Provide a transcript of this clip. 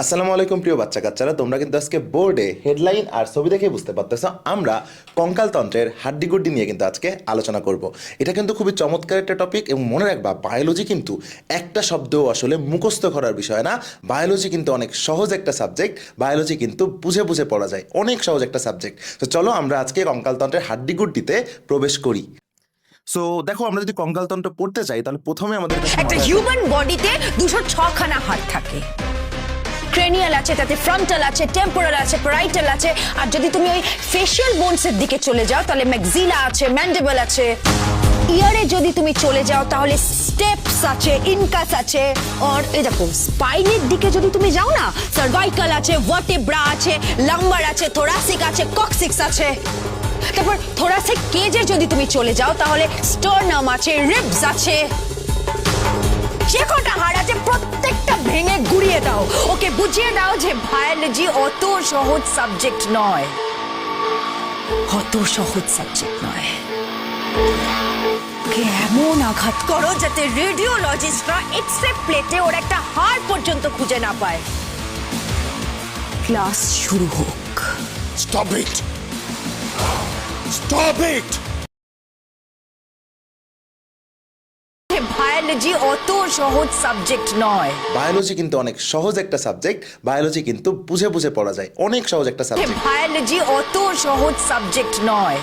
আসসালামু আলাইকুম প্রিয় বাচ্চা কাচ্চারা, তোমরা কিন্তু আজকে বোর্ডে হেডলাইন আর ছবি দেখে বুঝতে পারতেছো আমরা কঙ্কালতন্ত্রের হাড্ডিগুড্ডি নিয়ে কিন্তু আজকে আলোচনা করব। এটা কিন্তু খুবই চমৎকার একটা টপিক এবং মনে রাখবা বায়োলজি কিন্তু একটা শব্দও আসলে মুখস্থ করার বিষয় না। বায়োলজি কিন্তু অনেক সহজ একটা সাবজেক্ট, বায়োলজি কিন্তু বুঝে বুঝে পড়া যায়, অনেক সহজ একটা সাবজেক্ট। তো চলো আমরা আজকে কঙ্কালতন্ত্রের হাড্ডিগুড্ডিতে প্রবেশ করি। সো দেখো, আমরা যদি কঙ্কালতন্ত্র পড়তে চাই তাহলে প্রথমে আমাদের একটা হিউম্যান বডিতে 206 খানা হাড় থাকে। ক্রেনিয়াল আছে, তাতে ফ্রন্টাল আছে, টেম্পোরাল আছে, প্যারাইটাল আছে। আর যদি তুমি ওই ফেশিয়াল বোনসের দিকে চলে যাও তাহলে ম্যাক্সিলা আছে, ম্যান্ডিবল আছে। ইয়ারে যদি তুমি চলে যাও তাহলে স্টেপস আছে, ইনকাস আছে। আর এই দেখো স্পাইনের দিকে যদি তুমি যাও না, সার্ভাইকাল আছে, ভার্টেব্রা আছে, লাম্বার আছে, থোরাসিক আছে, কক্সিক্স আছে। তারপর থোরাসিক কেজে যদি তুমি চলে যাও তাহলে স্টার্নাম আছে, রিবস আছে। যে কটা হাড় আছে প্রত্যেকটা ভেঙে গুড়িয়ে দাও, ওকে বুঝিয়ে দাও যে বায়োলজি অত সহজ সাবজেক্ট নয়, অত সহজ সাবজেক্ট নয়। ওকে এমন আঘাত করো যাতে রেডিওলজিস্টরা এক্সরে প্লেটে ওর একটা হাড় পর্যন্ত খুঁজে না পায়। ক্লাস শুরু হোক। Stop it! Stop it! Biology অত সহজ সাবজেক্ট নয়, বায়োলজি কিন্তু অনেক সহজ একটা সাবজেক্ট, বায়োলজি কিন্তু বুঝে বুঝে পড়া যায়, অনেক সহজ একটা সাবজেক্ট। বায়োলজি অত সহজ সাবজেক্ট নয়।